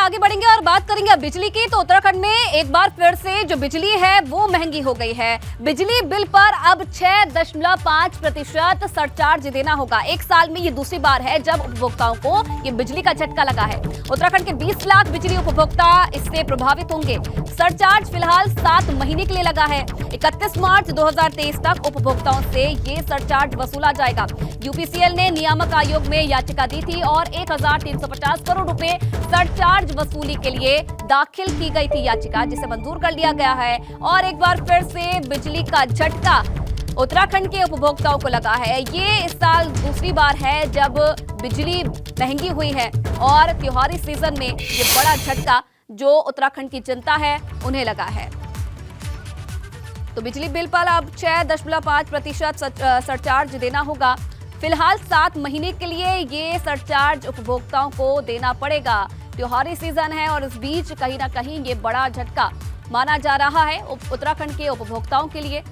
आगे बढ़ेंगे और बात करेंगे अब बिजली की। तो उत्तराखंड में एक बार फिर से जो बिजली है वो महंगी हो गई है। बिजली बिल पर अब 6.5% सरचार्ज देना होगा। एक साल में ये दूसरी बार है जब उपभोक्ताओं को ये बिजली का झटका लगा है। उत्तराखंड के 20 लाख बिजली उपभोक्ता इससे प्रभावित होंगे। सरचार्ज फिलहाल 7 महीने के लिए लगा है। 31 मार्च 2023 तक उपभोक्ताओं से ये सरचार्ज वसूला जाएगा। यूपीसीएल ने नियामक आयोग में याचिका दी थी और 1350 करोड़ रुपए सरचार्ज वसूली के लिए दाखिल की गई थी याचिका, जिसे मंजूर कर लिया गया है। और एक बार फिर से बिजली का झटका उत्तराखंड के उपभोक्ताओं को लगा है। ये इस साल दूसरी बार है जब बिजली महंगी हुई है और त्योहारी सीजन में ये बड़ा झटका जो उत्तराखंड की जनता है उन्हें लगा है। तो बिजली बिल पर अब 6.5% सरचार्ज देना होगा। फिलहाल 7 महीने के लिए ये सरचार्ज उपभोक्ताओं को देना पड़ेगा। त्योहारी सीजन है और इस बीच कहीं ना कहीं ये बड़ा झटका माना जा रहा है उत्तराखंड के उपभोक्ताओं के लिए।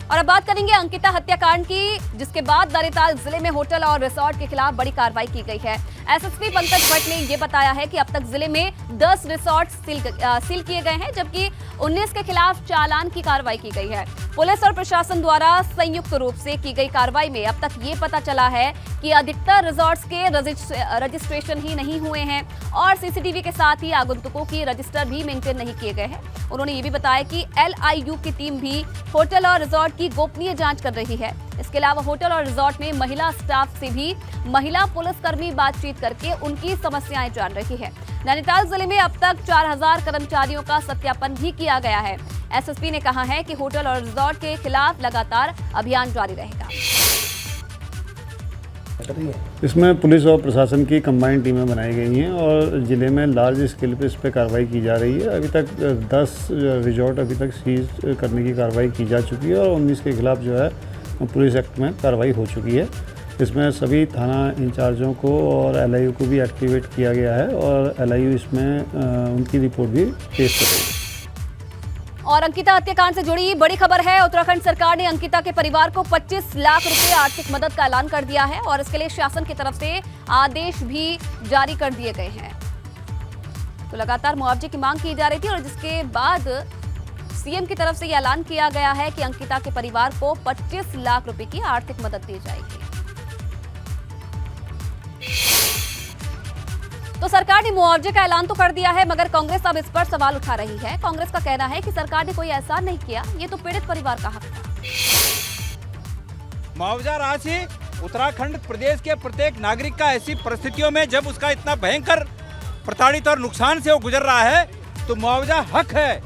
और अब बात करेंगे अंकिता हत्याकांड की, जिसके बाद नैनीताल जिले में होटल और रिसोर्ट के खिलाफ बड़ी कार्रवाई की गई है। एसएसपी पंकज भट्ट ने यह बताया है कि अब तक जिले में 10 रिसोर्ट सील किए गए हैं, जबकि 19 के खिलाफ चालान की कार्रवाई की गई है। पुलिस और प्रशासन द्वारा संयुक्त रूप से की गई कार्रवाई में अब तक ये पता चला है कि अधिकतर रिसोर्ट्स के रजिस्ट्रेशन ही नहीं हुए हैं और सीसीटीवी के साथ ही आगंतुकों की रजिस्टर भी मेंटेन नहीं किए गए हैं। उन्होंने ये भी बताया कि LIU की टीम भी होटल और रिसोर्ट की गोपनीय जांच कर रही है। इसके अलावा होटल और रिसोर्ट में महिला स्टाफ से भी महिला पुलिसकर्मी बातचीत करके उनकी समस्याएं जान रही है। नैनीताल जिले में अब तक 4000 कर्मचारियों का सत्यापन भी किया गया है। एसएसपी ने कहा है कि होटल और रिसोर्ट के खिलाफ लगातार अभियान जारी रहेगा। इसमें पुलिस और प्रशासन की कंबाइंड टीमें बनाई गई हैं और ज़िले में लार्ज स्केल पे इस पर कार्रवाई की जा रही है। अभी तक 10 रिजॉर्ट अभी तक सीज करने की कार्रवाई की जा चुकी है और 19 के खिलाफ जो है पुलिस एक्ट में कार्रवाई हो चुकी है। इसमें सभी थाना इंचार्जों को और LIU को भी एक्टिवेट किया गया है और LIU इसमें उनकी रिपोर्ट भी पेश करेगी। और अंकिता हत्याकांड से जुड़ी बड़ी खबर है। उत्तराखंड सरकार ने अंकिता के परिवार को 25 लाख रुपए आर्थिक मदद का ऐलान कर दिया है और इसके लिए शासन की तरफ से आदेश भी जारी कर दिए गए हैं। तो लगातार मुआवजे की मांग की जा रही थी और जिसके बाद सीएम की तरफ से यह ऐलान किया गया है कि अंकिता के परिवार को 25 लाख रुपए की आर्थिक मदद दी जाएगी। तो सरकार ने मुआवजे का ऐलान तो कर दिया है, मगर कांग्रेस अब इस पर सवाल उठा रही है। कांग्रेस का कहना है कि सरकार ने कोई एहसान नहीं किया, ये तो पीड़ित परिवार का हक था। मुआवजा राशि उत्तराखंड प्रदेश के प्रत्येक नागरिक का ऐसी परिस्थितियों में जब उसका इतना भयंकर प्रताड़ित और नुकसान से वो गुजर रहा है तो मुआवजा हक है,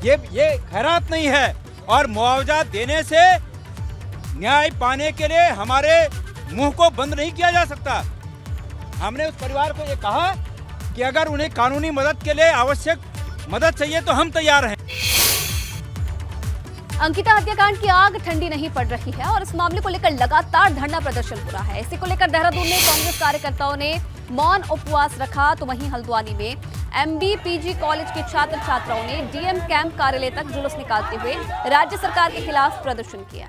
ये खैरात नहीं है। और मुआवजा देने से न्याय पाने के लिए हमारे मुंह को बंद नहीं किया जा सकता। हमने उस परिवार को ये कहा कि अगर उन्हें कानूनी मदद के लिए आवश्यक मदद चाहिए तो हम तैयार हैं। अंकिता हत्याकांड की आग ठंडी नहीं पड़ रही है और इस मामले को लेकर लगातार धरना प्रदर्शन हो रहा है। इसी को लेकर देहरादून में कांग्रेस कार्यकर्ताओं ने मौन उपवास रखा, तो वहीं हल्द्वानी में MB-PG कॉलेज के छात्र छात्राओं ने DM कैंप कार्यालय तक जुलूस निकालते हुए राज्य सरकार के खिलाफ प्रदर्शन किया।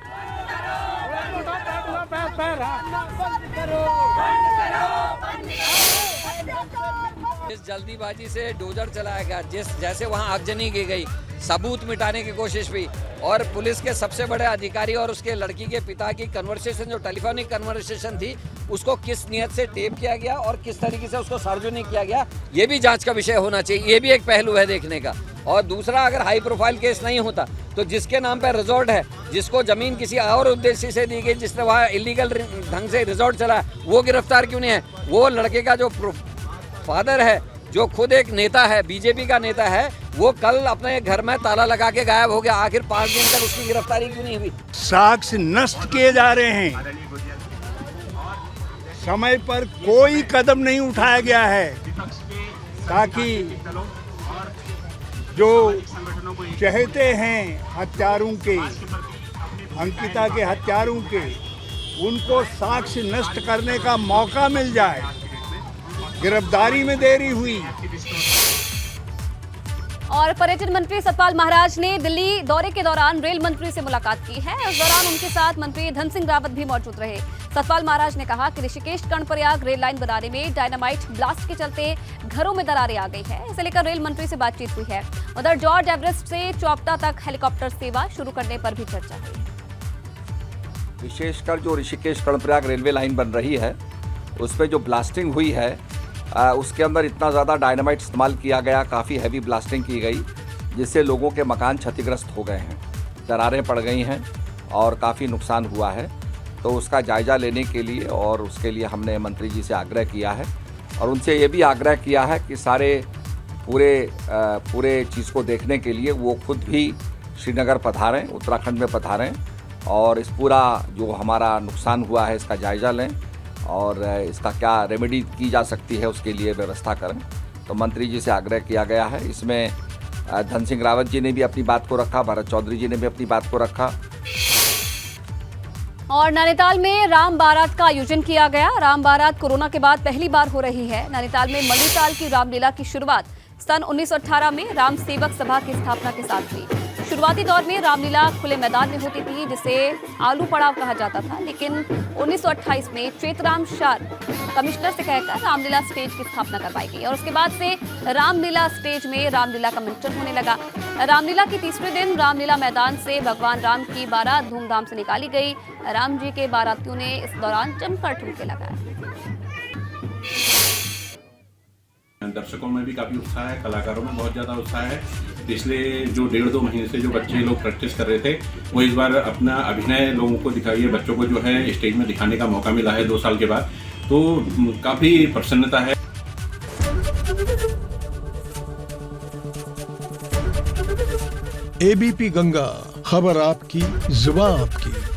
इस जल्दीबाजी से डोजर चलाया गया, जैसे वहां आगजनी की गई, सबूत मिटाने की कोशिश भी, और पुलिस के सबसे बड़े अधिकारी और उसके लड़की के पिता की कन्वर्सेशन, जो टेलीफोनिक कन्वर्सेशन थी, उसको किस नियत से टेप किया गया और किस तरीके से उसको सार्वजनिक किया गया, ये भी जांच का विषय होना चाहिए। ये भी एक पहलू है देखने का। और दूसरा, अगर हाई प्रोफाइल केस नहीं होता तो जिसके नाम पर रिजॉर्ट है, जिसको जमीन किसी और उद्देश्य से दी गई, जिसने वहाँ इलीगल ढंग से रिजॉर्ट चला, वो गिरफ्तार क्यों नहीं है? वो लड़के का जो फादर है, जो खुद एक नेता है, बीजेपी का नेता है, वो कल अपने घर में ताला लगा के गायब हो गया। आखिर 5 दिन तक उसकी गिरफ्तारी क्यों नहीं हुई? साक्ष्य नष्ट किए जा रहे हैं, समय पर कोई कदम नहीं उठाया गया है ताकि जो चहेते हैं हत्यारों के, अंकिता के हत्यारों के, उनको साक्ष्य नष्ट करने का मौका मिल जाए। गिरफ्तारी में देरी हुई। और पर्यटन मंत्री सतपाल महाराज ने दिल्ली दौरे के दौरान रेल मंत्री से मुलाकात की है। इस दौरान उनके साथ मंत्री धन सिंह रावत भी मौजूद रहे। सतपाल महाराज ने कहा कि ऋषिकेश कर्णप्रयाग रेल लाइन बनाने में डायनामाइट ब्लास्ट के चलते घरों में दरारें आ गई है। इसे लेकर रेल मंत्री से बातचीत हुई है। उधर जॉर्ज एवरेस्ट से चौपटा तक हेलीकॉप्टर सेवा शुरू करने पर भी चर्चा हुई। विशेषकर जो ऋषिकेश कर्णप्रयाग रेलवे लाइन बन रही है उस पर जो ब्लास्टिंग हुई है उसके अंदर इतना ज़्यादा डायनामाइट इस्तेमाल किया गया, काफ़ी हैवी ब्लास्टिंग की गई, जिससे लोगों के मकान क्षतिग्रस्त हो गए हैं, दरारें पड़ गई हैं और काफ़ी नुकसान हुआ है। तो उसका जायज़ा लेने के लिए और उसके लिए हमने मंत्री जी से आग्रह किया है और उनसे ये भी आग्रह किया है कि सारे पूरे चीज़ को देखने के लिए वो खुद भी श्रीनगर पधारें, उत्तराखंड में पधारें और इस पूरा जो हमारा नुकसान हुआ है इसका जायज़ा लें और इसका क्या रेमेडी की जा सकती है उसके लिए व्यवस्था करें। तो मंत्री जी से आग्रह किया गया है। इसमें धन सिंह रावत जी ने भी अपनी बात को रखा, भरत चौधरी जी ने भी अपनी बात को रखा। और नैनीताल में राम बारात का आयोजन किया गया। राम बारात कोरोना के बाद पहली बार हो रही है। नैनीताल में मणिताल की रामलीला की शुरुआत सन 1918 में राम सेवक सभा की स्थापना के साथ हुई। शुरुआती दौर में रामलीला खुले मैदान में होती थी जिसे आलू पड़ाव कहा जाता था, लेकिन 1928 में चेतराम शार कमिश्नर से कहकर रामलीला स्टेज की स्थापना करवाई गई और उसके बाद से रामलीला स्टेज में रामलीला का मंचन होने लगा। रामलीला के तीसरे दिन रामलीला मैदान से भगवान राम की बारात धूमधाम से निकाली गई। राम जी के बारातियों ने इस दौरान जमकर ठुमके लगाए। दर्शकों में भी काफ़ी उत्साह है, कलाकारों में बहुत ज़्यादा उत्साह है। पिछले जो 1.5-2 महीने से जो बच्चे लोग प्रैक्टिस कर रहे थे वो इस बार अपना अभिनय लोगों को दिखाइए, बच्चों को जो है स्टेज में दिखाने का मौका मिला है 2 साल के बाद, तो काफ़ी प्रसन्नता है। एबीपी गंगा, खबर आपकी, जुबान आपकी।